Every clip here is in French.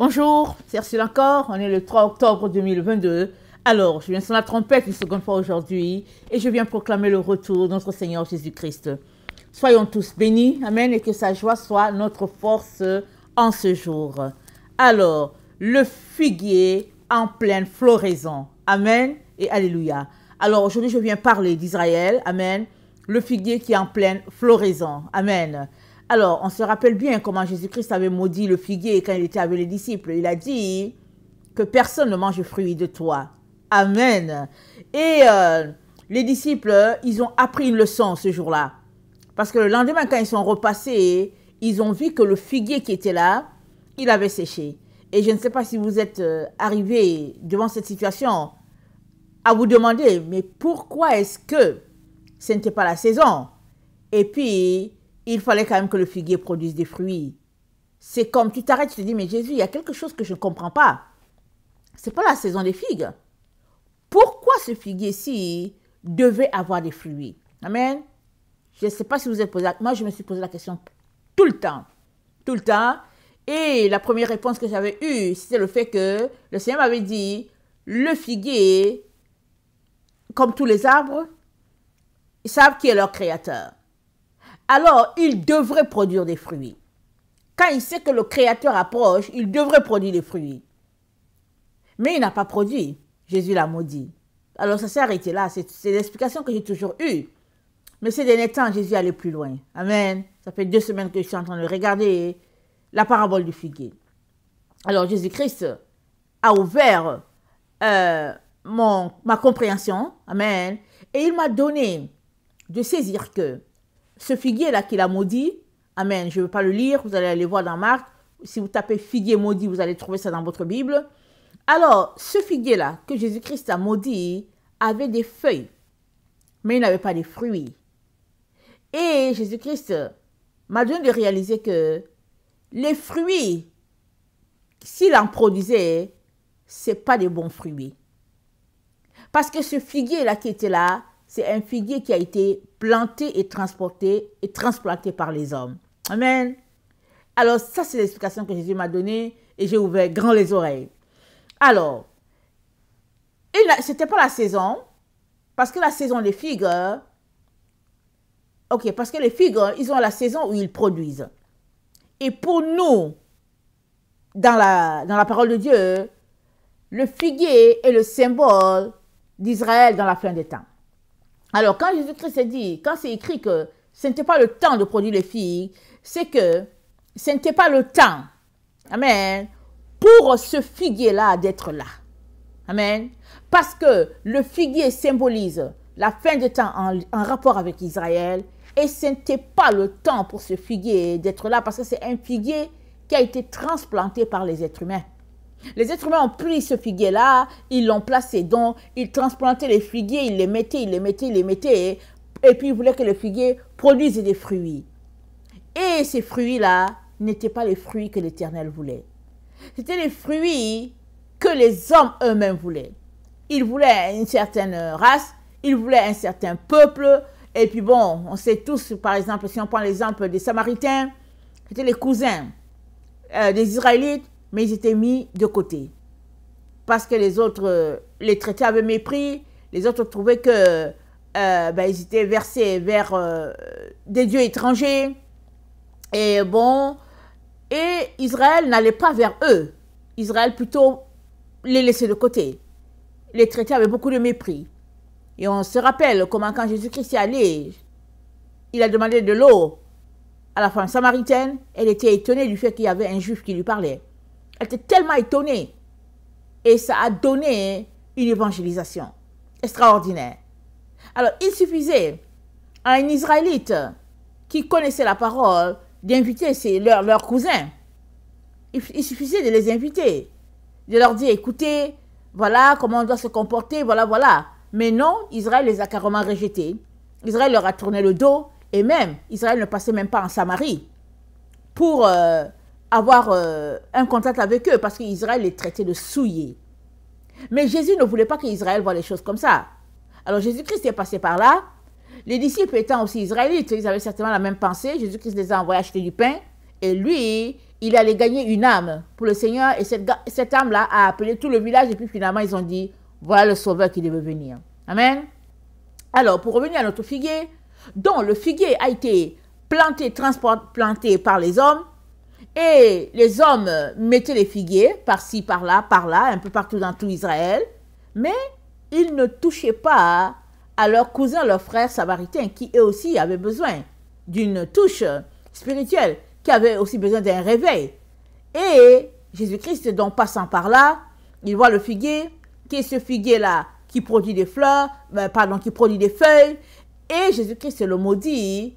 Bonjour, c'est Ursule encore, on est le 3 octobre 2022. Alors, je viens sur la trompette une seconde fois aujourd'hui et je viens proclamer le retour de notre Seigneur Jésus-Christ. Soyons tous bénis, amen, et que sa joie soit notre force en ce jour. Alors, le figuier en pleine floraison, amen et alléluia. Alors, aujourd'hui, je viens parler d'Israël, amen, le figuier qui est en pleine floraison, amen. Alors, on se rappelle bien comment Jésus-Christ avait maudit le figuier quand il était avec les disciples. Il a dit que personne ne mange le fruit de toi. Amen. Et les disciples, ils ont appris une leçon ce jour-là. Parce que le lendemain, quand ils sont repassés, ils ont vu que le figuier qui était là, il avait séché. Et je ne sais pas si vous êtes arrivés devant cette situation à vous demander, mais pourquoi est-ce que ce n'était pas la saison? Et puis, il fallait quand même que le figuier produise des fruits. C'est comme, tu t'arrêtes, tu te dis, mais Jésus, il y a quelque chose que je ne comprends pas. Ce n'est pas la saison des figues. Pourquoi ce figuier-ci devait avoir des fruits? Amen. Je ne sais pas si vous êtes posé, moi je me suis posé la question tout le temps. Tout le temps. Et la première réponse que j'avais eue, c'était le fait que le Seigneur m'avait dit, le figuier, comme tous les arbres, ils savent qui est leur créateur. Alors, il devrait produire des fruits. Quand il sait que le Créateur approche, il devrait produire des fruits. Mais il n'a pas produit. Jésus l'a maudit. Alors, ça s'est arrêté là. C'est l'explication que j'ai toujours eue. Mais ces derniers temps, Jésus allait plus loin. Amen. Ça fait 2 semaines que je suis en train de regarder la parabole du figuier. Alors, Jésus-Christ a ouvert ma compréhension. Amen. Et il m'a donné de saisir que ce figuier-là qu'il a maudit, amen, je ne veux pas le lire, vous allez aller voir dans Marc. Si vous tapez figuier maudit, vous allez trouver ça dans votre Bible. Alors, ce figuier-là que Jésus-Christ a maudit avait des feuilles, mais il n'avait pas de fruits. Et Jésus-Christ m'a donné de réaliser que les fruits, s'il en produisait, ce n'est pas des bons fruits. Parce que ce figuier-là qui était là, c'est un figuier qui a été planté et transporté et transplanté par les hommes. Amen. Alors, ça, c'est l'explication que Jésus m'a donnée et j'ai ouvert grand les oreilles. Alors, ce n'était pas la saison, parce que la saison des figues, parce que les figues, ils ont la saison où ils produisent. Et pour nous, dans la parole de Dieu, le figuier est le symbole d'Israël dans la fin des temps. Alors, quand Jésus-Christ a dit, quand c'est écrit que ce n'était pas le temps de produire les figues, c'est que ce n'était pas le temps, amen, pour ce figuier-là d'être là. Amen. Parce que le figuier symbolise la fin des temps en rapport avec Israël et ce n'était pas le temps pour ce figuier d'être là parce que c'est un figuier qui a été transplanté par les êtres humains. Les êtres humains ont pris ce figuier-là, ils l'ont placé, donc ils transplantaient les figuiers, ils les mettaient, et puis ils voulaient que le figuier produise des fruits. Et ces fruits-là n'étaient pas les fruits que l'Éternel voulait. C'était les fruits que les hommes eux-mêmes voulaient. Ils voulaient une certaine race, ils voulaient un certain peuple, et puis bon, on sait tous, par exemple, si on prend l'exemple des Samaritains, c'était les cousins des Israélites, mais ils étaient mis de côté. Parce que les autres les traitaient avec mépris, les autres trouvaient que ils étaient versés vers des dieux étrangers. Et bon, et Israël n'allait pas vers eux. Israël plutôt les laissait de côté. Les traitait avec beaucoup de mépris. Et on se rappelle comment quand Jésus-Christ est allé, il a demandé de l'eau à la femme samaritaine. Elle était étonnée du fait qu'il y avait un juif qui lui parlait. Elle était tellement étonnée. Et ça a donné une évangélisation extraordinaire. Alors, il suffisait à un Israélite qui connaissait la parole d'inviter leurs cousins. Il suffisait de les inviter, de leur dire, écoutez, voilà comment on doit se comporter, voilà. Mais non, Israël les a carrément rejetés. Israël leur a tourné le dos et même, Israël ne passait même pas en Samarie pour avoir un contact avec eux parce qu'Israël les traitait de souillés. Mais Jésus ne voulait pas qu'Israël voie les choses comme ça. Alors Jésus-Christ est passé par là. Les disciples étant aussi israélites, ils avaient certainement la même pensée. Jésus-Christ les a envoyés acheter du pain. Et lui, il allait gagner une âme pour le Seigneur. Et cette âme-là a appelé tout le village. Et puis finalement, ils ont dit, voilà le sauveur qui devait venir. Amen. Alors, pour revenir à notre figuier, dont le figuier a été planté, transplanté par les hommes. Et les hommes mettaient les figuiers par-ci, par-là, un peu partout dans tout Israël. Mais ils ne touchaient pas à leurs cousins, leurs frères samaritains, qui eux aussi avaient besoin d'une touche spirituelle, qui avaient aussi besoin d'un réveil. Et Jésus-Christ, donc passant par là, il voit le figuier, qui est ce figuier-là qui produit des fleurs, qui produit des feuilles. Et Jésus-Christ le maudit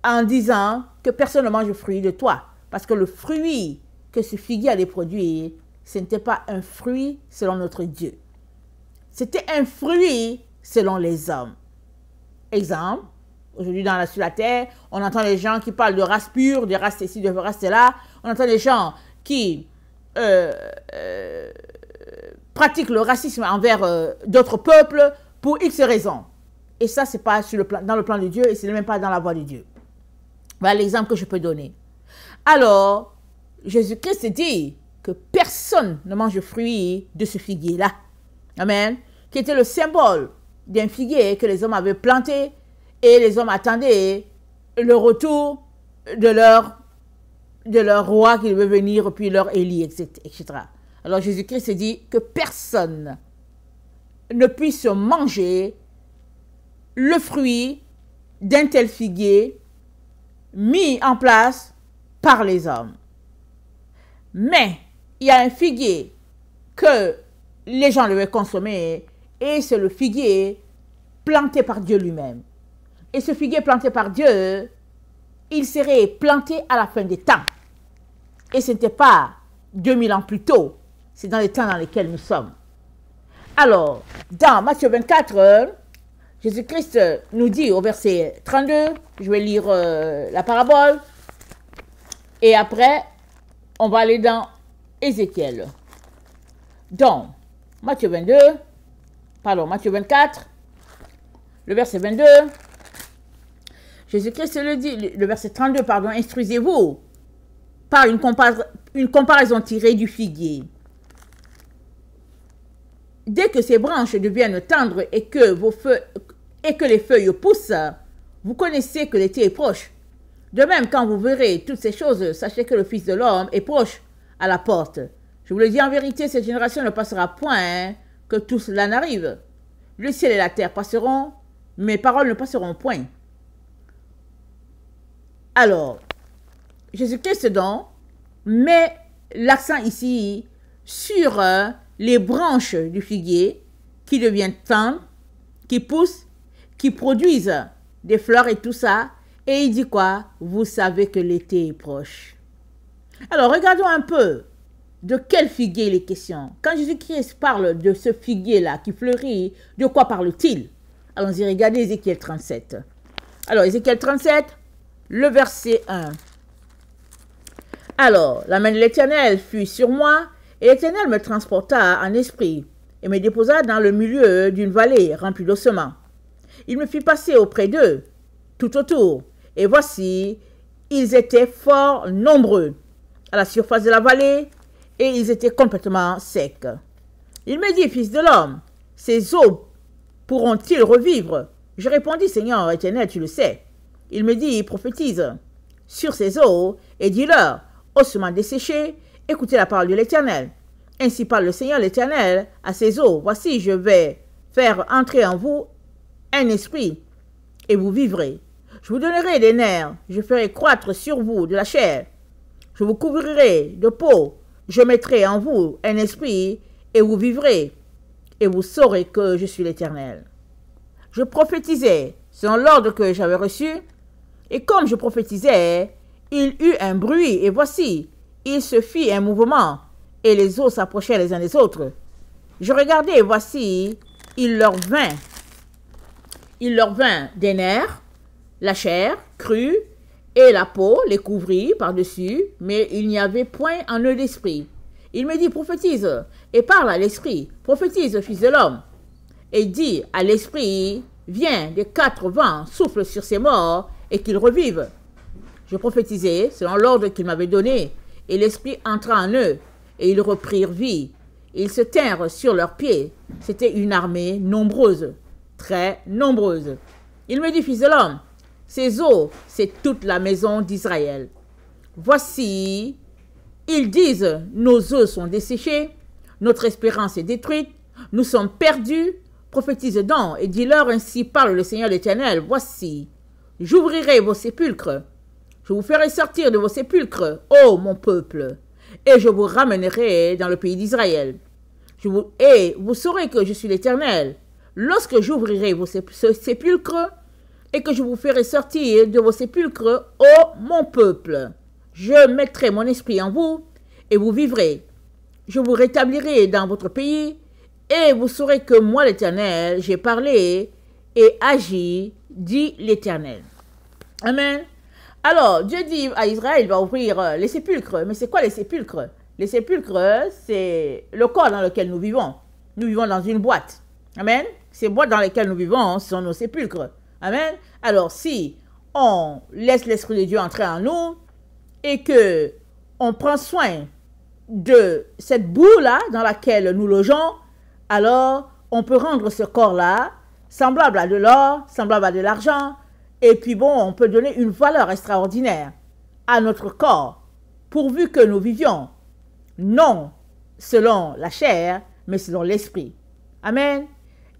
en disant que personne ne mange le fruit de toi. Parce que le fruit que ce figuier allait produire, ce n'était pas un fruit selon notre Dieu. C'était un fruit selon les hommes. Exemple, aujourd'hui sur la terre, on entend les gens qui parlent de race pure, de race ici, de race là. On entend les gens qui pratiquent le racisme envers d'autres peuples pour X raisons. Et ça, ce n'est pas dans le plan de Dieu et ce n'est même pas dans la voie de Dieu. Voilà l'exemple que je peux donner. Alors, Jésus-Christ dit que personne ne mange le fruit de ce figuier-là. Amen. Qui était le symbole d'un figuier que les hommes avaient planté et les hommes attendaient le retour de leur roi qui devait venir, puis leur Élie, etc. Alors Jésus-Christ dit que personne ne puisse manger le fruit d'un tel figuier mis en place par les hommes. Mais il y a un figuier que les gens devaient consommer et c'est le figuier planté par Dieu lui-même. Et ce figuier planté par Dieu, il serait planté à la fin des temps. Et ce n'était pas 2000 ans plus tôt, c'est dans les temps dans lesquels nous sommes. Alors, dans Matthieu 24, Jésus-Christ nous dit au verset 32, je vais lire la parabole, et après, on va aller dans Ézéchiel. Donc, Matthieu 24, le verset 22, Jésus-Christ le dit, le verset 32, pardon, instruisez-vous par une comparaison tirée du figuier. Dès que ces branches deviennent tendres et que les feuilles poussent, vous connaissez que l'été est proche. De même, quand vous verrez toutes ces choses, sachez que le Fils de l'homme est proche à la porte. Je vous le dis en vérité, cette génération ne passera point que tout cela n'arrive. Le ciel et la terre passeront, mes paroles ne passeront point. Alors, Jésus-Christ donc met l'accent ici sur les branches du figuier qui deviennent tendres, qui poussent, qui produisent des fleurs et tout ça. Et il dit quoi? Vous savez que l'été est proche. Alors, regardons un peu de quel figuier il est question. Quand Jésus-Christ parle de ce figuier-là qui fleurit, de quoi parle-t-il? Allons-y, regardez Ézéchiel 37. Alors, Ézéchiel 37, le verset 1. Alors, la main de l'Éternel fut sur moi, et l'Éternel me transporta en esprit, et me déposa dans le milieu d'une vallée remplie d'ossements. Il me fit passer auprès d'eux, tout autour, et voici, ils étaient fort nombreux à la surface de la vallée, et ils étaient complètement secs. Il me dit, fils de l'homme, ces eaux pourront-ils revivre? Je répondis, Seigneur Éternel, tu le sais. Il me dit, prophétise sur ces eaux, et dis-leur, ossements desséchés, écoutez la parole de l'Éternel. Ainsi parle le Seigneur l'Éternel à ces eaux. Voici, je vais faire entrer en vous un esprit, et vous vivrez. Je vous donnerai des nerfs, je ferai croître sur vous de la chair. Je vous couvrirai de peau, je mettrai en vous un esprit, et vous vivrez, et vous saurez que je suis l'Éternel. Je prophétisais selon l'ordre que j'avais reçu, et comme je prophétisais, il eut un bruit, et voici, il se fit un mouvement, et les eaux s'approchaient les uns des autres. Je regardais, et voici, il leur vint des nerfs, la chair crue, et la peau les couvrit par-dessus, mais il n'y avait point en eux d'esprit. Il me dit, prophétise, et parle à l'esprit, prophétise, fils de l'homme, et dit à l'esprit, viens, des quatre vents, souffle sur ces morts, et qu'ils revivent. Je prophétisais selon l'ordre qu'il m'avait donné, Et l'Esprit entra en eux, et ils reprirent vie. Ils se tinrent sur leurs pieds. C'était une armée nombreuse, très nombreuse. Il me dit, fils de l'homme, ces eaux, c'est toute la maison d'Israël. Voici, ils disent, nos œufs sont desséchés, notre espérance est détruite, nous sommes perdus. Prophétise donc et dis-leur, ainsi parle le Seigneur l'Éternel. Voici, j'ouvrirai vos sépulcres, je vous ferai sortir de vos sépulcres, ô mon peuple, et je vous ramènerai dans le pays d'Israël. Et vous saurez que je suis l'Éternel, lorsque j'ouvrirai vos sépulcres, et que je vous ferai sortir de vos sépulcres, ô mon peuple. Je mettrai mon esprit en vous, et vous vivrez. Je vous rétablirai dans votre pays, et vous saurez que moi, l'Éternel, j'ai parlé et agi, dit l'Éternel. Amen. Alors, Dieu dit à Israël, il va ouvrir les sépulcres. Mais c'est quoi les sépulcres? Les sépulcres, c'est le corps dans lequel nous vivons. Nous vivons dans une boîte. Amen. Ces boîtes dans lesquelles nous vivons sont nos sépulcres. Amen. Alors, si on laisse l'Esprit de Dieu entrer en nous et que on prend soin de cette boue-là dans laquelle nous logeons, alors on peut rendre ce corps-là semblable à de l'or, semblable à de l'argent, et puis bon, on peut donner une valeur extraordinaire à notre corps, pourvu que nous vivions, non selon la chair, mais selon l'esprit. Amen.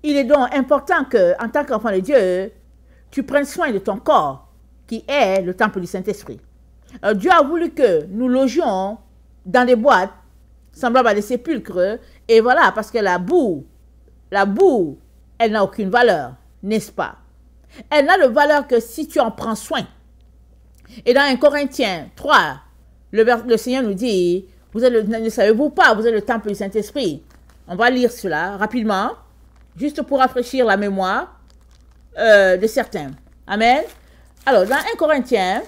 Il est donc important que, en tant qu'enfant de Dieu, tu prennes soin de ton corps, qui est le temple du Saint-Esprit. Dieu a voulu que nous logions dans des boîtes semblables à des sépulcres, et voilà, parce que la boue, elle n'a aucune valeur, n'est-ce pas? Elle n'a de valeur que si tu en prends soin. Et dans 1 Corinthiens 3, le Seigneur nous dit, ne savez-vous pas, vous êtes le temple du Saint-Esprit. On va lire cela rapidement, juste pour rafraîchir la mémoire de certains. Amen. Alors, dans 1 Corinthiens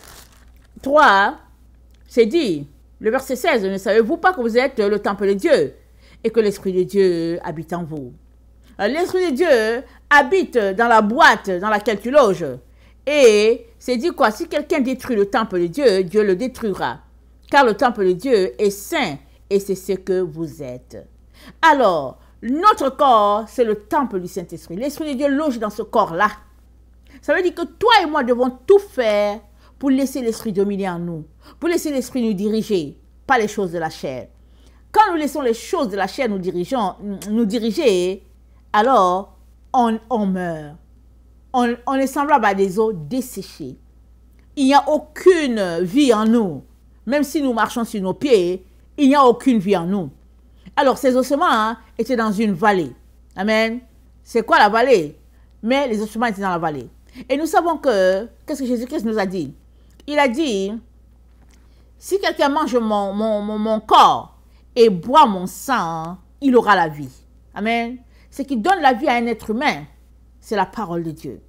3, c'est dit, le verset 16, ne savez-vous pas que vous êtes le temple de Dieu et que l'Esprit de Dieu habite en vous? L'Esprit de Dieu habite dans la boîte dans laquelle tu loges. Et c'est dit quoi? Si quelqu'un détruit le temple de Dieu, Dieu le détruira. Car le temple de Dieu est saint et c'est ce que vous êtes. Alors, notre corps, c'est le temple du Saint-Esprit. L'Esprit de Dieu loge dans ce corps-là. Ça veut dire que toi et moi devons tout faire pour laisser l'Esprit dominer en nous, pour laisser l'Esprit nous diriger, pas les choses de la chair. Quand nous laissons les choses de la chair nous diriger, alors on meurt. On est semblable à des eaux desséchées. Il n'y a aucune vie en nous. Même si nous marchons sur nos pieds, il n'y a aucune vie en nous. Alors ces ossements étaient dans une vallée. Amen. C'est quoi la vallée? Mais les ossements étaient dans la vallée. Et nous savons que, qu'est-ce que Jésus-Christ nous a dit? Il a dit, si quelqu'un mange mon corps et boit mon sang, il aura la vie. Amen. Ce qui donne la vie à un être humain, c'est la parole de Dieu.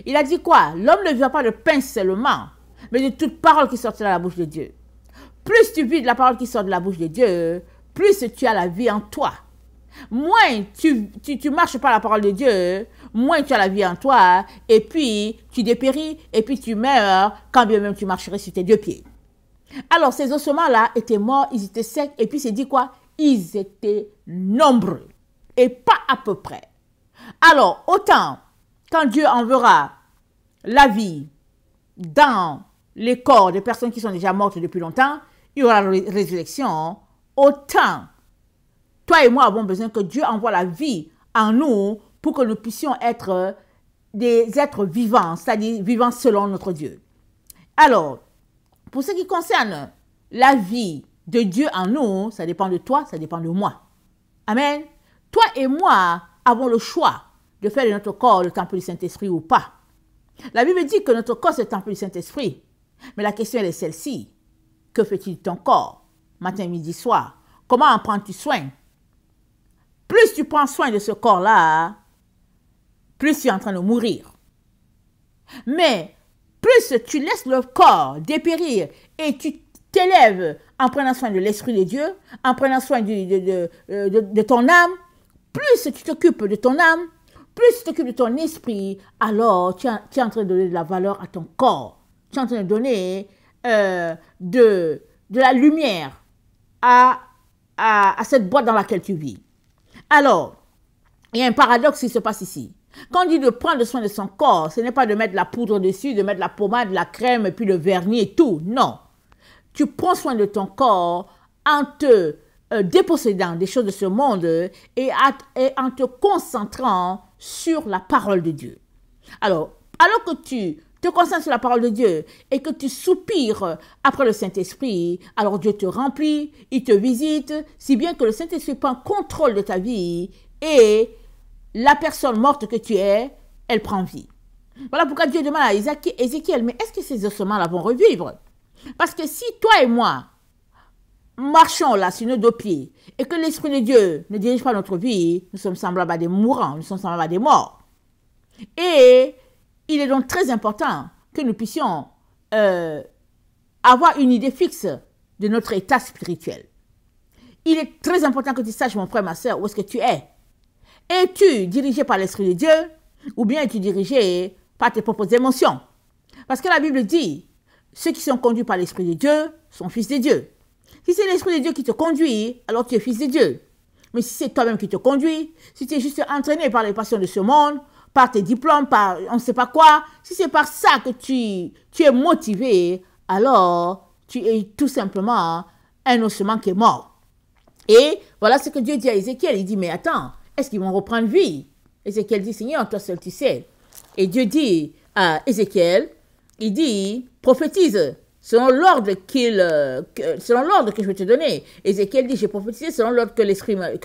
Il a dit quoi? L'homme ne vient pas de pain seulement, mais de toute parole qui sort de la bouche de Dieu. Plus tu vis de la parole qui sort de la bouche de Dieu, plus tu as la vie en toi. Moins tu marches par la parole de Dieu, moins tu as la vie en toi, et puis tu dépéris, et puis tu meurs, quand bien même tu marcherais sur tes deux pieds. Alors ces ossements-là étaient morts, ils étaient secs, et puis c'est dit quoi? Ils étaient nombreux, et pas à peu près. Alors, autant, quand Dieu enverra la vie dans les corps des personnes qui sont déjà mortes depuis longtemps, il y aura la résurrection, autant toi et moi avons besoin que Dieu envoie la vie en nous pour que nous puissions être des êtres vivants, c'est-à-dire vivants selon notre Dieu. Alors, pour ce qui concerne la vie de Dieu en nous, ça dépend de toi, ça dépend de moi. Amen. Toi et moi avons le choix de faire de notre corps le temple du Saint-Esprit ou pas. La Bible dit que notre corps c'est le temple du Saint-Esprit. Mais la question elle est celle-ci. Que fait-il de ton corps, matin, midi, soir? Comment en prends-tu soin? Plus tu prends soin de ce corps-là, plus tu es en train de mourir. Mais plus tu laisses le corps dépérir et tu t'élèves en prenant soin de l'Esprit de Dieu, en prenant soin de ton âme, plus tu t'occupes de ton âme, plus tu t'occupes de ton esprit, alors tu es en train de donner de la valeur à ton corps. Tu es en train de donner de de la lumière à cette boîte dans laquelle tu vis. Alors, il y a un paradoxe qui se passe ici. Quand on dit de prendre soin de son corps, ce n'est pas de mettre la poudre dessus, de mettre la pommade, la crème, et puis le vernis et tout. Non. Tu prends soin de ton corps en te dépossédant des choses de ce monde et en te concentrant sur la parole de Dieu. Alors que tu te concentres sur la parole de Dieu et que tu soupires après le Saint-Esprit, alors Dieu te remplit, il te visite, si bien que le Saint-Esprit prend contrôle de ta vie et la personne morte que tu es, elle prend vie. Voilà pourquoi Dieu demande à Ézéchiel, mais est-ce que ces ossements-là vont revivre? Parce que si toi et moi marchons là sur nos deux pieds et que l'Esprit de Dieu ne dirige pas notre vie, nous sommes semblables à des mourants, nous sommes semblables à des morts. Et il est donc très important que nous puissions avoir une idée fixe de notre état spirituel. Il est très important que tu saches, mon frère, ma soeur, où est-ce que tu es. Es-tu dirigé par l'Esprit de Dieu ou bien es-tu dirigé par tes propres émotions? Parce que la Bible dit, ceux qui sont conduits par l'Esprit de Dieu sont fils de Dieu. Si c'est l'Esprit de Dieu qui te conduit, alors tu es fils de Dieu. Mais si c'est toi-même qui te conduis, si tu es juste entraîné par les passions de ce monde, par tes diplômes, par on ne sait pas quoi, si c'est par ça que tu es motivé, alors tu es tout simplement un ossement qui est mort. Et voilà ce que Dieu dit à Ézéchiel. Il dit, mais attends, est-ce qu'ils vont reprendre vie? Ézéchiel dit, Seigneur, toi seul tu sais. Et Dieu dit à Ézéchiel, il dit, prophétise selon l'ordre que je vais te donner. Ézéchiel dit, j'ai prophétisé selon l'ordre que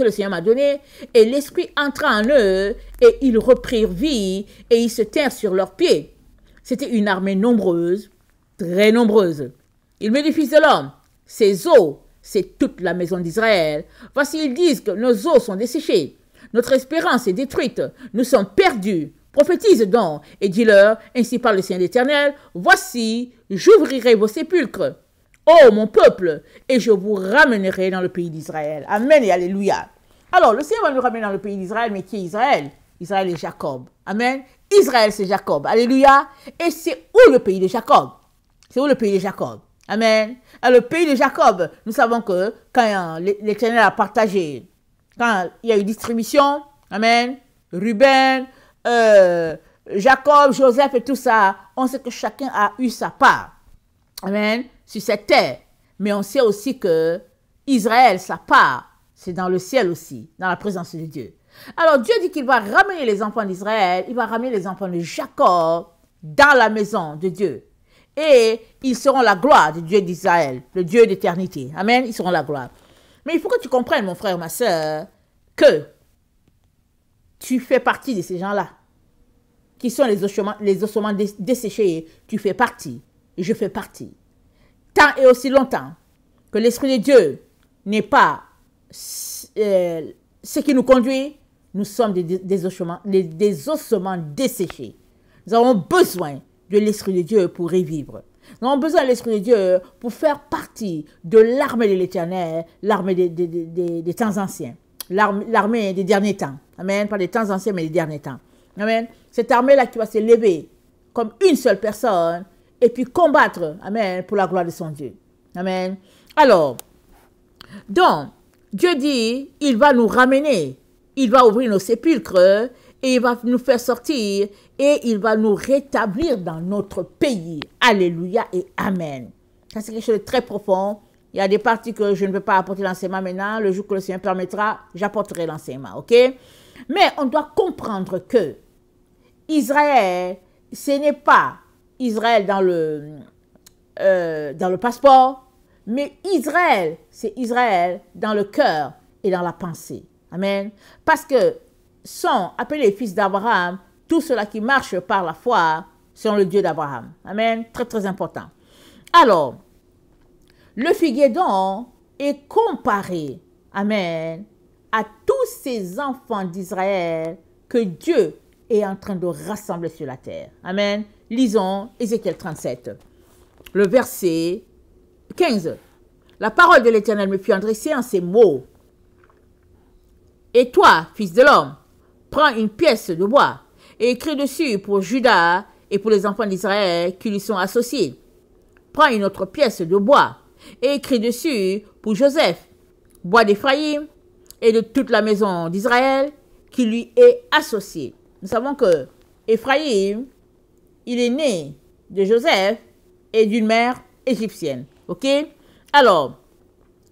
le Seigneur m'a donné. Et l'Esprit entra en eux et ils reprirent vie et ils se tinrent sur leurs pieds. C'était une armée nombreuse, très nombreuse. Il me dit, fils de l'homme, ces eaux, c'est toute la maison d'Israël. Voici, ils disent que nos eaux sont desséchées. Notre espérance est détruite. Nous sommes perdus. Prophétise donc et dis-leur, ainsi parle le Seigneur l'Éternel, voici, j'ouvrirai vos sépulcres, ô mon peuple, et je vous ramènerai dans le pays d'Israël. Amen et alléluia. Alors, le Seigneur va nous ramener dans le pays d'Israël, mais qui est Israël? Israël est Jacob. Amen. Israël, c'est Jacob. Alléluia. Et c'est où le pays de Jacob? C'est où le pays de Jacob? Amen. Alors, le pays de Jacob, nous savons que quand l'Éternel a partagé, quand il y a eu distribution, amen, Ruben, Jacob, Joseph et tout ça, on sait que chacun a eu sa part, amen, sur cette terre. Mais on sait aussi que Israël, sa part, c'est dans le ciel aussi, dans la présence de Dieu. Alors Dieu dit qu'il va ramener les enfants d'Israël, il va ramener les enfants de Jacob dans la maison de Dieu. Et ils seront la gloire du Dieu d'Israël, le Dieu d'éternité. Amen, ils seront la gloire. Mais il faut que tu comprennes, mon frère, ma soeur, que tu fais partie de ces gens-là, qui sont les ossements desséchés. Tu fais partie, et je fais partie. Tant et aussi longtemps que l'Esprit de Dieu n'est pas ce qui nous conduit, nous sommes des ossements desséchés. Nous avons besoin de l'Esprit de Dieu pour y vivre. Nous avons besoin de l'Esprit de Dieu pour faire partie de l'armée de l'Éternel, l'armée des temps anciens, l'armée des derniers temps. Amen. Pas des temps anciens, mais des derniers temps. Amen. Cette armée-là qui va se lever comme une seule personne et puis combattre, amen, pour la gloire de son Dieu. Amen. Alors, donc, Dieu dit, il va nous ramener, il va ouvrir nos sépulcres et il va nous faire sortir et il va nous rétablir dans notre pays. Alléluia et amen. Ça, c'est quelque chose de très profond. Il y a des parties que je ne peux pas apporter l'enseignement maintenant. Le jour que le Seigneur permettra, j'apporterai l'enseignement, ok? Mais on doit comprendre que Israël, ce n'est pas Israël dans le passeport, mais Israël, c'est Israël dans le cœur et dans la pensée. Amen. Parce que sont appelés fils d'Abraham tous ceux-là qui marchent par la foi sont le Dieu d'Abraham. Amen. Très, très important. Alors, le figuier donc est comparé, amen, à tous ces enfants d'Israël que Dieu est en train de rassembler sur la terre. Amen. Lisons Ézéchiel 37, le verset 15. La parole de l'Éternel me fut adressée en ces mots. Et toi, fils de l'homme, prends une pièce de bois et écris dessus pour Juda et pour les enfants d'Israël qui lui sont associés. Prends une autre pièce de bois et écrit dessus pour Joseph, bois d'Éphraïm et de toute la maison d'Israël qui lui est associée. Nous savons que Éphraïm, il est né de Joseph et d'une mère égyptienne. Ok? Alors,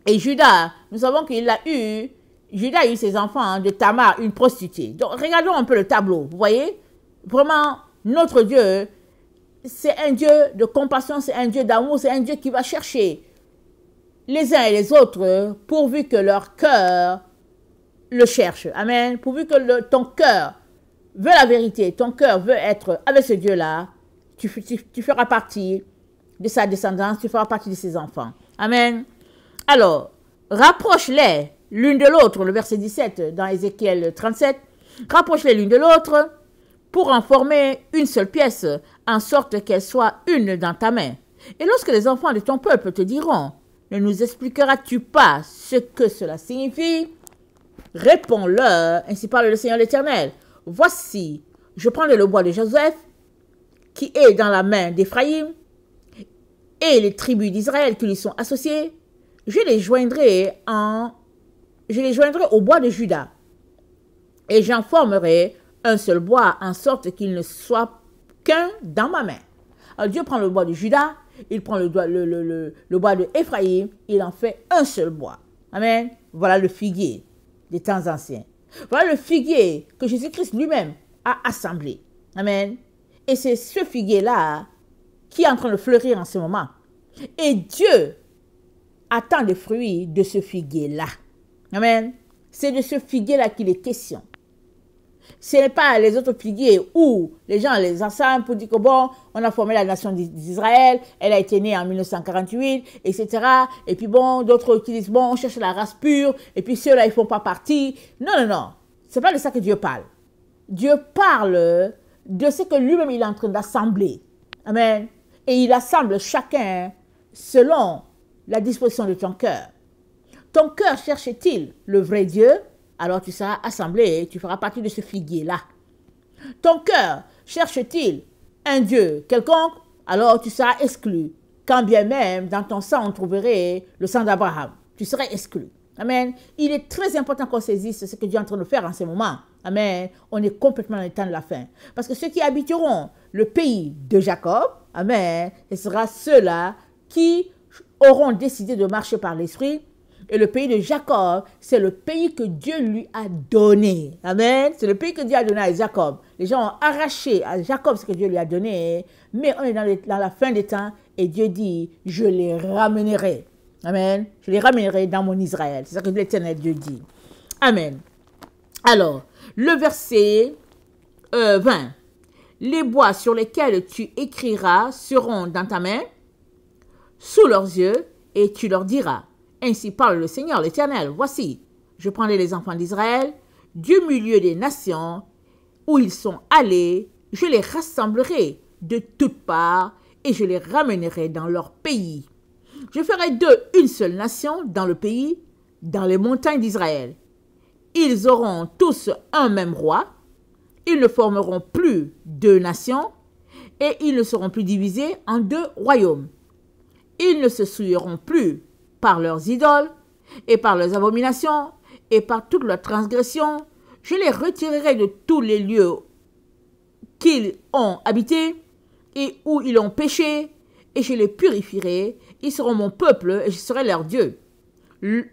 et Judas, nous savons Judas a eu ses enfants de Tamar, une prostituée. Donc, regardons un peu le tableau. Vous voyez? Vraiment, notre Dieu, c'est un Dieu de compassion, c'est un Dieu d'amour, c'est un Dieu qui va chercher les uns et les autres pourvu que leur cœur le cherche. Amen. Pourvu que ton cœur veut la vérité, ton cœur veut être avec ce Dieu-là, tu feras partie de sa descendance, tu feras partie de ses enfants. Amen. Alors, rapproche-les l'une de l'autre, le verset 17 dans Ézéchiel 37, rapproche-les l'une de l'autre pour en former une seule pièce, en sorte qu'elle soit une dans ta main. Et lorsque les enfants de ton peuple te diront, ne nous expliqueras-tu pas ce que cela signifie? Réponds-leur, ainsi parle le Seigneur l'Éternel. Voici, je prendrai le bois de Joseph, qui est dans la main d'Éphraïm, et les tribus d'Israël qui lui sont associées, je les joindrai au bois de Juda, et j'en formerai un seul bois, en sorte qu'il ne soit qu'un dans ma main. Alors Dieu prend le bois de Juda, il prend le bois de Éphraïm, il en fait un seul bois. Amen. Voilà le figuier des temps anciens. Voilà le figuier que Jésus-Christ lui-même a assemblé. Amen. Et c'est ce figuier-là qui est en train de fleurir en ce moment. Et Dieu attend des fruits de ce figuier-là. Amen. C'est de ce figuier-là qu'il est question. Ce n'est pas les autres figuiers où les gens les assemblent pour dire que bon, on a formé la nation d'Israël, elle a été née en 1948, etc. Et puis bon, d'autres qui disent bon, on cherche la race pure, et puis ceux-là, ils ne font pas partie. Non, non, non. Ce n'est pas de ça que Dieu parle. Dieu parle de ce que lui-même il est en train d'assembler. Amen. Et il assemble chacun selon la disposition de ton cœur. Ton cœur cherche-t-il le vrai Dieu? Alors tu seras assemblé et tu feras partie de ce figuier-là. Ton cœur cherche-t-il un Dieu quelconque? Alors tu seras exclu. Quand bien même dans ton sang on trouverait le sang d'Abraham. Tu serais exclu. Amen. Il est très important qu'on saisisse ce que Dieu est en train de faire en ce moment. Amen. On est complètement dans le temps de la fin. Parce que ceux qui habiteront le pays de Jacob, amen, ce sera ceux-là qui auront décidé de marcher par l'esprit. Et le pays de Jacob, c'est le pays que Dieu lui a donné. Amen. C'est le pays que Dieu a donné à Jacob. Les gens ont arraché à Jacob ce que Dieu lui a donné. Mais on est dans la fin des temps et Dieu dit, je les ramènerai. Amen. Je les ramènerai dans mon Israël. C'est ça que l'Éternel Dieu dit. Amen. Alors, le verset 20. Les bois sur lesquels tu écriras seront dans ta main, sous leurs yeux, et tu leur diras. Ainsi parle le Seigneur l'Éternel. Voici, je prendrai les enfants d'Israël du milieu des nations où ils sont allés, je les rassemblerai de toutes parts et je les ramènerai dans leur pays. Je ferai d'eux une seule nation dans le pays, dans les montagnes d'Israël. Ils auront tous un même roi, ils ne formeront plus deux nations et ils ne seront plus divisés en deux royaumes. Ils ne se souilleront plus par leurs idoles et par leurs abominations et par toutes leurs transgressions. Je les retirerai de tous les lieux qu'ils ont habités et où ils ont péché et je les purifierai. Ils seront mon peuple et je serai leur Dieu.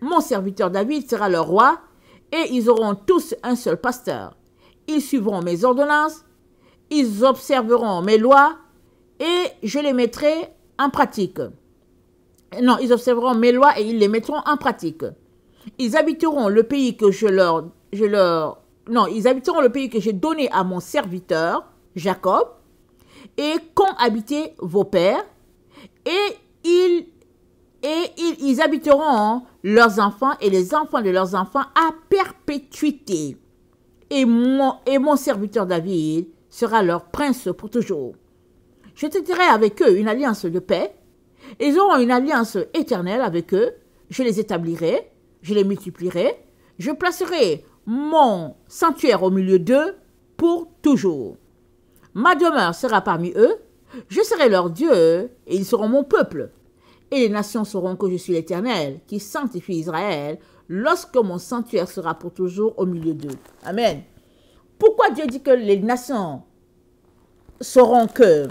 Mon serviteur David sera leur roi et ils auront tous un seul pasteur. Ils suivront mes ordonnances, ils observeront mes lois et je les mettrai en pratique. Non, ils observeront mes lois et ils les mettront en pratique. Ils habiteront le pays que ils habiteront le pays que j'ai donné à mon serviteur, Jacob, et qu'ont habité vos pères, et ils habiteront leurs enfants et les enfants de leurs enfants à perpétuité. Et mon serviteur David sera leur prince pour toujours. Je traiterai avec eux une alliance de paix. Ils auront une alliance éternelle avec eux. Je les établirai, je les multiplierai. Je placerai mon sanctuaire au milieu d'eux pour toujours. Ma demeure sera parmi eux. Je serai leur Dieu et ils seront mon peuple. Et les nations sauront que je suis l'Éternel, qui sanctifie Israël, lorsque mon sanctuaire sera pour toujours au milieu d'eux. Amen. Pourquoi Dieu dit que les nations sauront que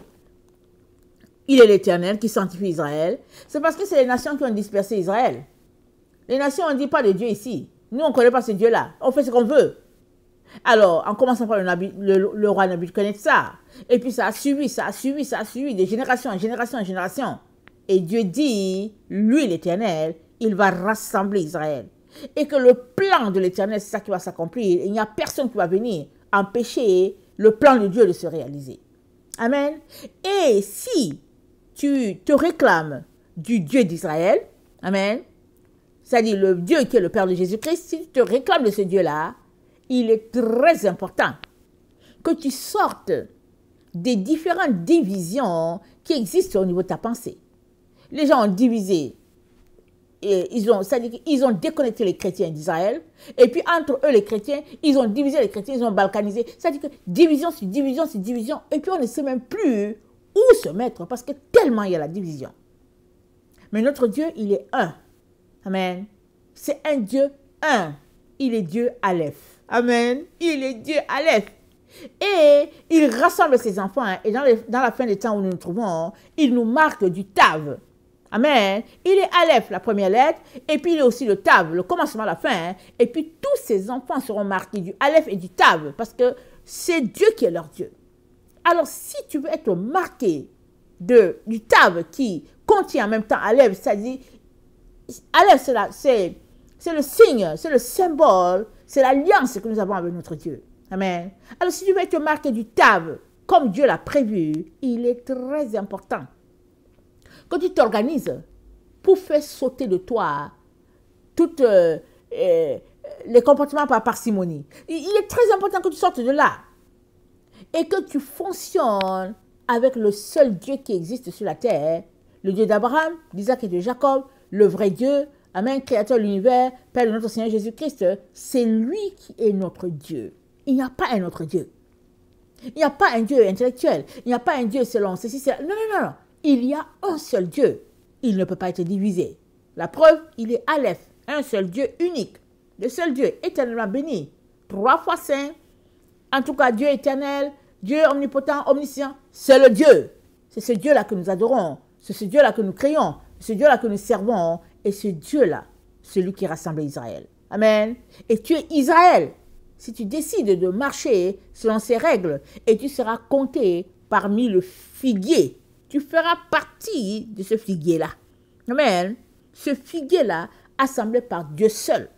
il est l'Éternel qui sanctifie Israël? C'est parce que c'est les nations qui ont dispersé Israël. Les nations, on ne dit pas de Dieu ici. Nous, on ne connaît pas ce Dieu-là. On fait ce qu'on veut. Alors, en commençant par le roi Nabuchodonosor, et puis ça a suivi, de génération en génération en génération. Et Dieu dit, lui l'Éternel, il va rassembler Israël. Et que le plan de l'Éternel, c'est ça qui va s'accomplir. Il n'y a personne qui va venir empêcher le plan de Dieu de se réaliser. Amen. Et si tu te réclames du Dieu d'Israël, amen, c'est-à-dire le Dieu qui est le Père de Jésus-Christ, si tu te réclames de ce Dieu-là, il est très important que tu sortes des différentes divisions qui existent au niveau de ta pensée. Les gens ont divisé, c'est-à-dire qu'ils ont déconnecté les chrétiens d'Israël, et puis entre eux les chrétiens, ils ont divisé les chrétiens, ils ont balkanisé. C'est-à-dire que division sur division sur division, et puis on ne sait même plus où se mettre, parce que tellement il y a la division. Mais notre Dieu, il est un. Amen. C'est un Dieu un. Il est Dieu Aleph. Amen. Il est Dieu Aleph. Et il rassemble ses enfants. Et dans la fin des temps où nous nous trouvons, il nous marque du Tav. Amen. Il est Aleph, la première lettre. Et puis il est aussi le Tav, le commencement, la fin. Et puis tous ses enfants seront marqués du Aleph et du Tav. Parce que c'est Dieu qui est leur Dieu. Alors si tu veux être marqué du Tav qui contient en même temps Aleph, c'est-à-dire Aleph, c'est le signe, c'est le symbole, c'est l'alliance que nous avons avec notre Dieu. Amen. Alors si tu veux être marqué du Tav, comme Dieu l'a prévu, il est très important que tu t'organises pour faire sauter de toi tous les comportements par parcimonie. Il est très important que tu sortes de là et que tu fonctionnes avec le seul Dieu qui existe sur la terre, le Dieu d'Abraham, d'Isaac et de Jacob, le vrai Dieu, Amen, créateur de l'univers, Père de notre Seigneur Jésus-Christ. C'est lui qui est notre Dieu. Il n'y a pas un autre Dieu. Il n'y a pas un Dieu intellectuel. Il n'y a pas un Dieu selon ceci, cela. Non, non, non, non. Il y a un seul Dieu. Il ne peut pas être divisé. La preuve, il est Aleph, un seul Dieu unique. Le seul Dieu éternellement béni. 3 fois saint. En tout cas, Dieu éternel, Dieu omnipotent, omniscient. C'est le Dieu. C'est ce Dieu-là que nous adorons. C'est ce Dieu-là que nous créons. C'est ce Dieu-là que nous servons. Et ce Dieu-là, celui qui rassemble Israël. Amen. Et tu es Israël. Si tu décides de marcher selon ces règles, et tu seras compté parmi le figuier, tu feras partie de ce figuier-là. Amen. Ce figuier-là, assemblé par Dieu seul.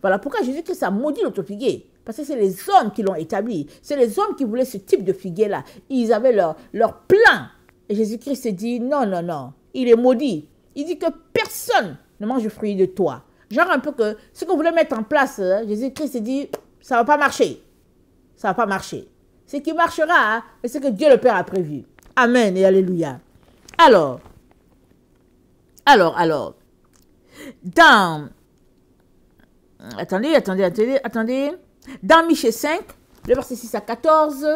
Voilà pourquoi Jésus-Christ a maudit l'autre figuier. Parce que c'est les hommes qui l'ont établi. C'est les hommes qui voulaient ce type de figuier-là. Ils avaient leur plan. Et Jésus-Christ dit, non, non, non, il est maudit. Il dit que personne ne mange le fruit de toi. Genre un peu que ce qu'on voulait mettre en place, Jésus-Christ dit, ça ne va pas marcher. Ça ne va pas marcher. Ce qui marchera, c'est ce que Dieu le Père a prévu. Amen et alléluia. Alors, dans... Attendez. Dans Michée 5, le verset 6 à 14,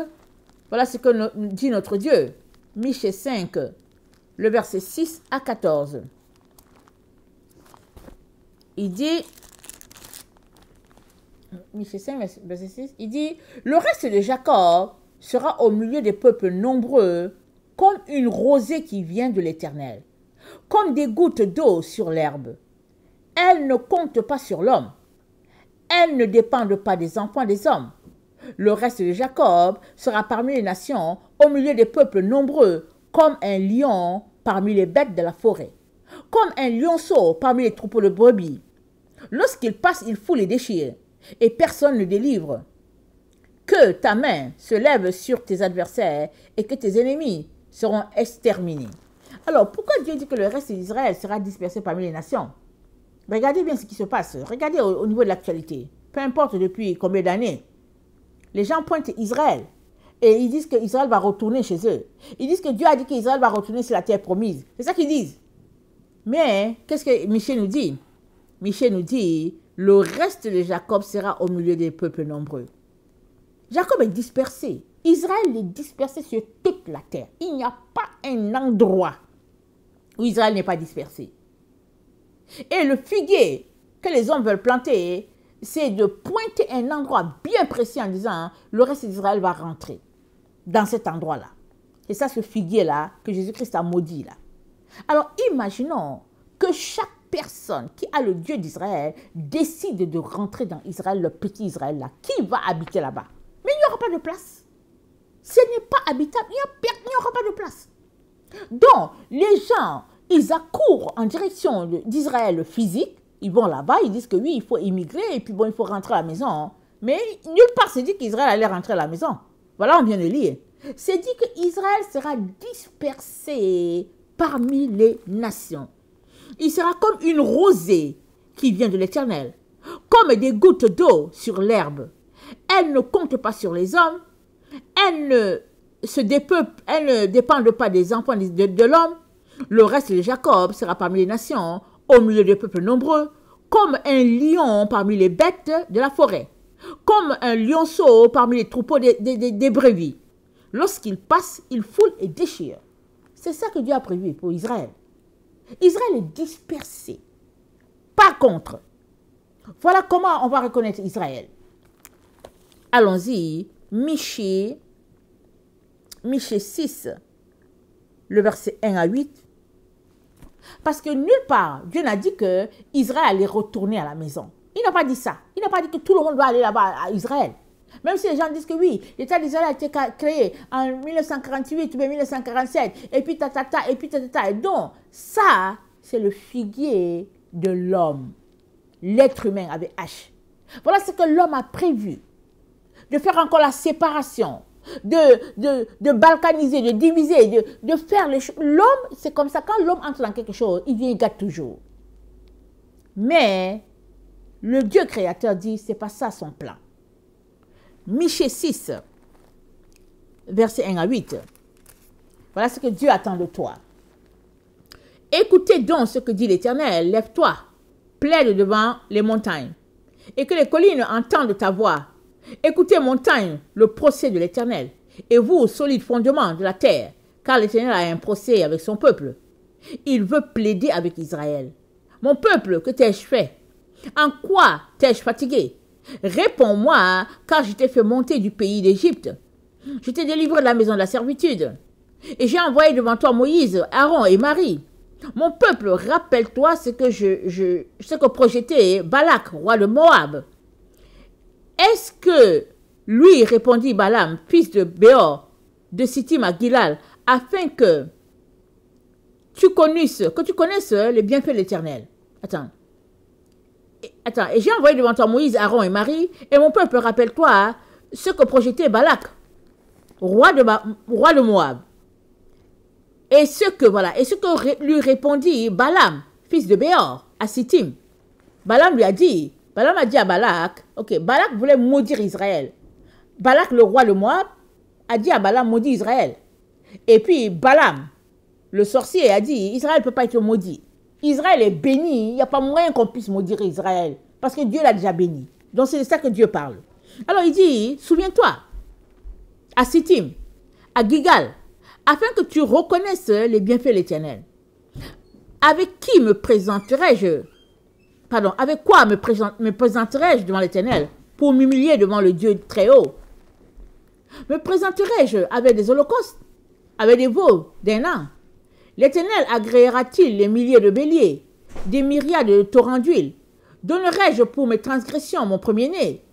voilà ce que dit notre Dieu. Michée 5, le verset 6 à 14. Il dit, Michée 5, verset 6, il dit, le reste de Jacob sera au milieu des peuples nombreux, comme une rosée qui vient de l'Éternel, comme des gouttes d'eau sur l'herbe. Elle ne compte pas sur l'homme. Elles ne dépendent pas des enfants des hommes. Le reste de Jacob sera parmi les nations, au milieu des peuples nombreux, comme un lion parmi les bêtes de la forêt, comme un lionceau parmi les troupeaux de brebis. Lorsqu'il passe, il fout les déchire, et personne ne délivre. Que ta main se lève sur tes adversaires, et que tes ennemis seront exterminés. Alors, pourquoi Dieu dit que le reste d'Israël sera dispersé parmi les nations? Regardez bien ce qui se passe. Regardez au niveau de l'actualité. Peu importe depuis combien d'années. Les gens pointent Israël. Et ils disent qu'Israël va retourner chez eux. Ils disent que Dieu a dit qu'Israël va retourner sur la terre promise. C'est ça qu'ils disent. Mais, qu'est-ce que Michée nous dit? Michée nous dit, le reste de Jacob sera au milieu des peuples nombreux. Jacob est dispersé. Israël est dispersé sur toute la terre. Il n'y a pas un endroit où Israël n'est pas dispersé. Et le figuier que les hommes veulent planter, c'est de pointer un endroit bien précis en disant le reste d'Israël va rentrer dans cet endroit-là. C'est ça ce figuier-là que Jésus-Christ a maudit là. Alors imaginons que chaque personne qui a le Dieu d'Israël décide de rentrer dans Israël, le petit Israël là. Qui va habiter là-bas? Mais il n'y aura pas de place. Ce n'est pas habitable, il n'y aura pas de place. Donc, les gens, ils accourent en direction d'Israël physique. Ils vont là-bas, ils disent que oui, il faut immigrer et puis bon, il faut rentrer à la maison. Mais nulle part c'est dit qu'Israël allait rentrer à la maison. Voilà, on vient de lire. C'est dit qu'Israël sera dispersé parmi les nations. Il sera comme une rosée qui vient de l'Éternel, comme des gouttes d'eau sur l'herbe. Elle ne compte pas sur les hommes, elle ne dépend pas des enfants de l'homme. Le reste de Jacob sera parmi les nations, au milieu des peuples nombreux, comme un lion parmi les bêtes de la forêt, comme un lionceau parmi les troupeaux des brebis. Lorsqu'il passe, il foule et déchire. C'est ça que Dieu a prévu pour Israël. Israël est dispersé. Par contre, voilà comment on va reconnaître Israël. Allons-y, Michée 6, le verset 1 à 8. Parce que nulle part, Dieu n'a dit que Israël allait retourner à la maison. Il n'a pas dit ça. Il n'a pas dit que tout le monde doit aller là-bas à Israël. Même si les gens disent que oui, l'État d'Israël a été créé en 1948 ou 1947, et puis et puis Et donc, ça, c'est le figuier de l'homme. L'être humain avec H. Voilà ce que l'homme a prévu. De faire encore la séparation, de balkaniser, de diviser, de faire les choses. L'homme, c'est comme ça, quand l'homme entre dans quelque chose, il vient, il gâte toujours. Mais, le Dieu créateur dit, c'est pas ça son plan. Michée 6, verset 1 à 8. Voilà ce que Dieu attend de toi. Écoutez donc ce que dit l'Éternel, lève-toi, plaide devant les montagnes, et que les collines entendent ta voix. Écoutez, montagne, le procès de l'Éternel, et vous, solides fondements de la terre, car l'Éternel a un procès avec son peuple. Il veut plaider avec Israël. Mon peuple, que t'ai-je fait? En quoi t'ai-je fatigué? Réponds-moi, car je t'ai fait monter du pays d'Égypte. Je t'ai délivré de la maison de la servitude. Et j'ai envoyé devant toi Moïse, Aaron et Marie. Mon peuple, rappelle-toi ce que projetait Balak, roi de Moab. Est-ce que lui répondit Balaam, fils de Béor, de Sittim à Gilal, afin que tu connaisses les bienfaits de l'Éternel. Attends, et j'ai envoyé devant toi Moïse, Aaron et Marie, et mon peuple, rappelle-toi ce que projetait Balak, roi de Moab. Et ce que lui répondit Balaam, fils de Béor, à Sittim. Balaam a dit à Balak, ok, Balak voulait maudire Israël. Balak, le roi de Moab, a dit à Balaam, maudit Israël. Et puis Balaam, le sorcier, a dit, Israël ne peut pas être maudit. Israël est béni, il n'y a pas moyen qu'on puisse maudire Israël, parce que Dieu l'a déjà béni. Donc c'est de ça que Dieu parle. Alors il dit, souviens-toi, à Sittim, à Gilgal, afin que tu reconnaisses les bienfaits de l'Éternel. Avec quoi me présenterai-je devant l'Éternel pour m'humilier devant le Dieu très haut? Me présenterai-je avec des holocaustes, avec des veaux, des nains? L'Éternel agréera-t-il les milliers de béliers, des myriades de torrents d'huile? Donnerai-je pour mes transgressions mon premier-né,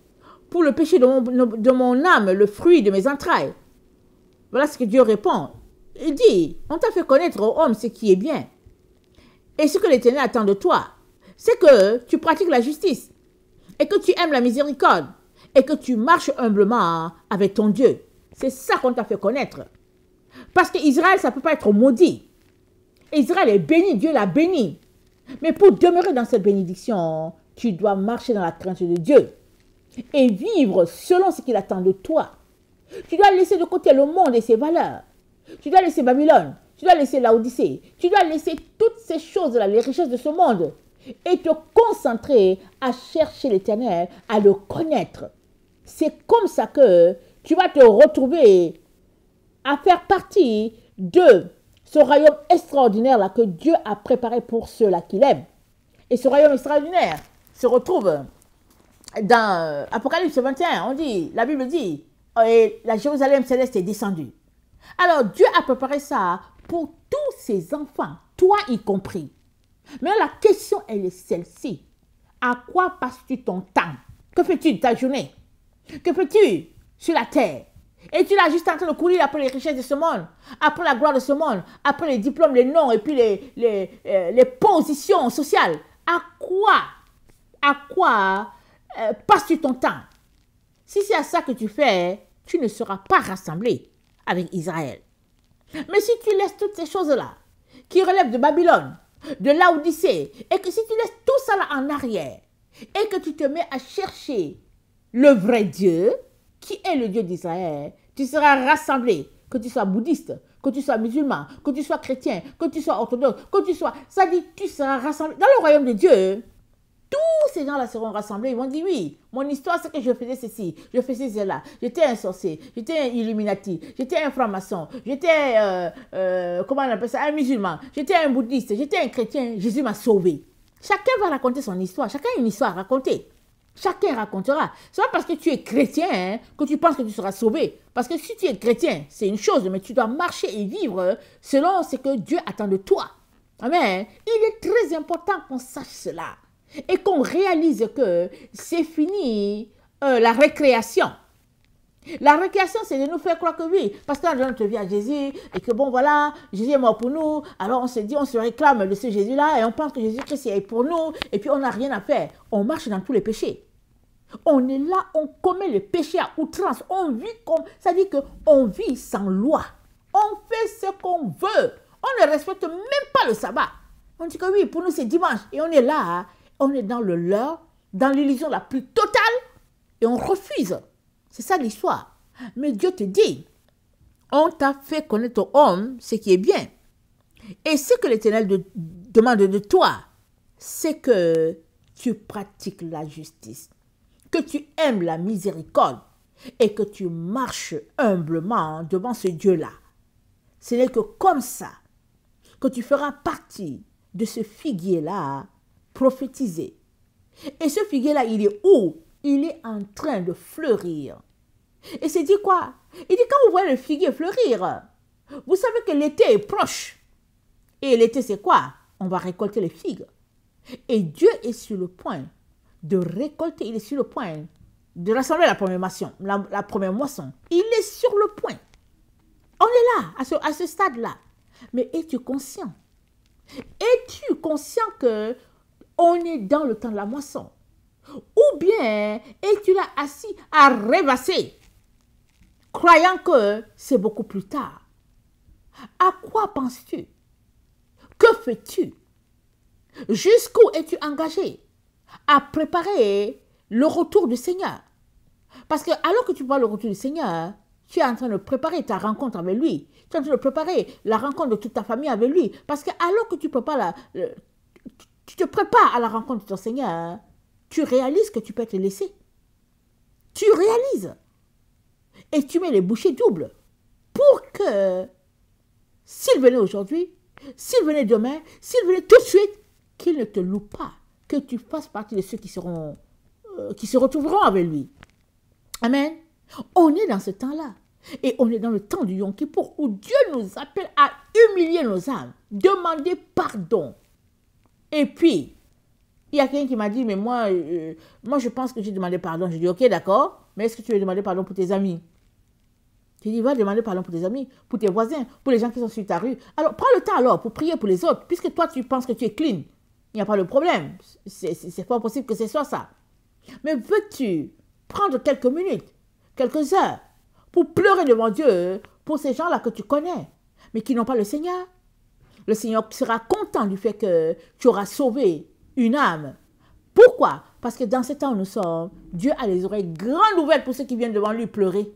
pour le péché de mon âme le fruit de mes entrailles? Voilà ce que Dieu répond. Il dit, on t'a fait connaître aux hommes ce qui est bien. Et ce que l'Éternel attend de toi, c'est que tu pratiques la justice, et que tu aimes la miséricorde, et que tu marches humblement avec ton Dieu. C'est ça qu'on t'a fait connaître. Parce qu'Israël, ça ne peut pas être maudit. Israël est béni, Dieu l'a béni. Mais pour demeurer dans cette bénédiction, tu dois marcher dans la crainte de Dieu et vivre selon ce qu'il attend de toi. Tu dois laisser de côté le monde et ses valeurs. Tu dois laisser Babylone, tu dois laisser Laodicée, tu dois laisser toutes ces choses-là, les richesses de ce monde, et te concentrer à chercher l'Éternel, à le connaître. C'est comme ça que tu vas te retrouver à faire partie de ce royaume extraordinaire là que Dieu a préparé pour ceux-là qu'il aime. Et ce royaume extraordinaire se retrouve dans Apocalypse 21. On dit, la Bible dit, et la Jérusalem céleste est descendue. Alors Dieu a préparé ça pour tous ses enfants, toi y compris. Mais la question, elle est celle-ci. À quoi passes-tu ton temps? Que fais-tu de ta journée? Que fais-tu sur la terre? Es-tu là juste en train de courir après les richesses de ce monde, après la gloire de ce monde, après les diplômes, les noms et puis les positions sociales? À quoi passes-tu ton temps? Si c'est à ça que tu fais, tu ne seras pas rassemblé avec Israël. Mais si tu laisses toutes ces choses-là, qui relèvent de Babylone, de Laodicée, et que si tu laisses tout ça là en arrière, et que tu te mets à chercher le vrai Dieu, qui est le Dieu d'Israël, tu seras rassemblé, que tu sois bouddhiste, que tu sois musulman, que tu sois chrétien, que tu sois orthodoxe, que tu sois... Ça dit, tu seras rassemblé. Dans le royaume de Dieu, tous ces gens-là seront rassemblés. Ils vont dire, oui, mon histoire, c'est que je faisais ceci, je faisais cela. J'étais un sorcier, j'étais un Illuminati, j'étais un franc-maçon, j'étais, comment on appelle ça, un musulman, j'étais un bouddhiste, j'étais un chrétien. Jésus m'a sauvé. Chacun va raconter son histoire. Chacun a une histoire à raconter. Chacun racontera. Ce n'est pas parce que tu es chrétien que tu penses que tu seras sauvé. Parce que si tu es chrétien, c'est une chose, mais tu dois marcher et vivre selon ce que Dieu attend de toi. Amen. Il est très important qu'on sache cela. Et qu'on réalise que c'est fini la récréation. La récréation, c'est de nous faire croire que oui, parce qu'on donne notre vie à Jésus, et que bon voilà, Jésus est mort pour nous, alors on se dit, on se réclame de ce Jésus-là, et on pense que Jésus-Christ est pour nous, et puis on n'a rien à faire. On marche dans tous les péchés. On est là, on commet le péché à outrance, on vit comme, ça dit qu'on vit sans loi. On fait ce qu'on veut. On ne respecte même pas le sabbat. On dit que oui, pour nous c'est dimanche, et on est là, on est dans le leurre, dans l'illusion la plus totale, et on refuse. C'est ça l'histoire. Mais Dieu te dit, on t'a fait connaître au homme ce qui est bien. Et ce que l'Éternel demande de toi, c'est que tu pratiques la justice, que tu aimes la miséricorde et que tu marches humblement devant ce Dieu-là. Ce n'est que comme ça que tu feras partie de ce figuier-là prophétisé. Et ce figuier-là, il est où? Il est en train de fleurir. Et c'est dit quoi? Il dit, quand vous voyez le figuier fleurir, vous savez que l'été est proche. Et l'été, c'est quoi? On va récolter les figues. Et Dieu est sur le point de récolter, il est sur le point de rassembler la première moisson. La première moisson. Il est sur le point. On est là, à ce stade-là. Mais es-tu conscient? Es-tu conscient que on est dans le temps de la moisson? Ou bien es-tu là assis à rêvasser, croyant que c'est beaucoup plus tard? À quoi penses-tu? Que fais-tu? Jusqu'où es-tu engagé à préparer le retour du Seigneur? Parce que alors que tu vois le retour du Seigneur, tu es en train de préparer ta rencontre avec lui. Tu es en train de préparer la rencontre de toute ta famille avec lui. Parce que alors que tu prépares tu te prépares à la rencontre de ton Seigneur, tu réalises que tu peux te laisser. Tu réalises. Et tu mets les bouchées doubles pour que s'il venait aujourd'hui, s'il venait demain, s'il venait tout de suite, qu'il ne te loue pas, que tu fasses partie de ceux qui se retrouveront avec lui. Amen. On est dans ce temps-là. Et on est dans le temps du Yom Kippour où Dieu nous appelle à humilier nos âmes, demander pardon. Et puis, il y a quelqu'un qui m'a dit, mais moi je pense que j'ai demandé pardon. Je dis, ok, d'accord, mais est-ce que tu veux demander pardon pour tes amis? Tu dis, va demander pardon pour tes amis, pour tes voisins, pour les gens qui sont sur ta rue. Alors, prends le temps alors pour prier pour les autres, puisque toi, tu penses que tu es clean. Il n'y a pas de problème. C'est pas possible que ce soit ça. Mais veux-tu prendre quelques minutes, quelques heures, pour pleurer devant Dieu pour ces gens-là que tu connais, mais qui n'ont pas le Seigneur? Le Seigneur sera content du fait que tu auras sauvé une âme. Pourquoi? Parce que dans ce temps où nous sommes, Dieu a les oreilles grandes ouvertes pour ceux qui viennent devant lui pleurer.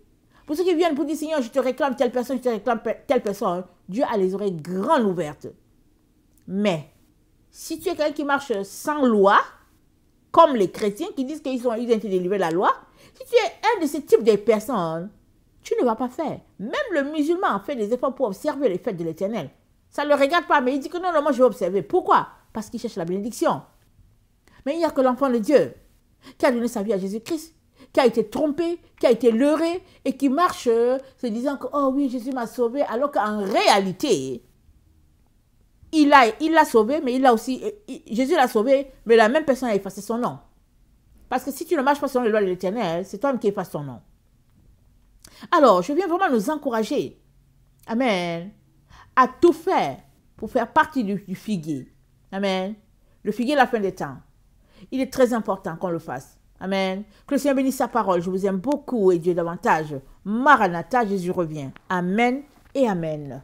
Pour ceux qui viennent pour dire, Seigneur, je te réclame telle personne, je te réclame telle personne. Dieu a les oreilles grandes ouvertes. Mais, si tu es quelqu'un qui marche sans loi, comme les chrétiens qui disent qu'ils ont été délivrés de la loi, si tu es un de ces types de personnes, tu ne vas pas faire. Même le musulman fait des efforts pour observer les fêtes de l'Éternel. Ça ne le regarde pas, mais il dit que non, non, moi je vais observer. Pourquoi? Parce qu'il cherche la bénédiction. Mais il n'y a que l'enfant de Dieu qui a donné sa vie à Jésus-Christ, qui a été trompé, qui a été leurré et qui marche se disant que oh oui, Jésus m'a sauvé, alors qu'en réalité, il l'a sauvé, mais il a aussi, Jésus l'a sauvé, mais la même personne a effacé son nom. Parce que si tu ne marches pas selon les lois de l'Éternel, c'est toi-même qui effaces ton nom. Alors, je viens vraiment nous encourager, amen, à tout faire pour faire partie du figuier. Amen. Le figuier de la fin des temps. Il est très important qu'on le fasse. Amen. Que le Seigneur bénisse sa parole. Je vous aime beaucoup et Dieu davantage. Maranatha, Jésus revient. Amen et amen.